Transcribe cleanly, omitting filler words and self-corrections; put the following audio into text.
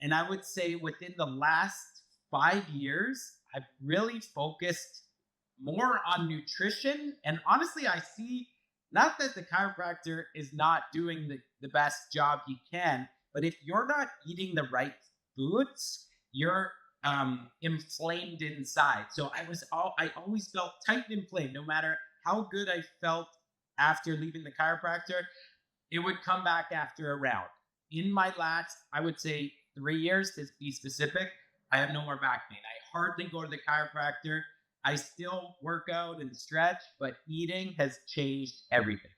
And I would say within the last 5 years, I've really focused more on nutrition. And honestly, I see not that the chiropractor is not doing the best job he can, but if you're not eating the right foods, you're inflamed inside. So I always felt tight and inflamed, no matter how good I felt after leaving the chiropractor, it would come back after a round. In my last, I would say 3 years to be specific, I have no more back pain. I hardly go to the chiropractor. I still work out and stretch, but eating has changed everything.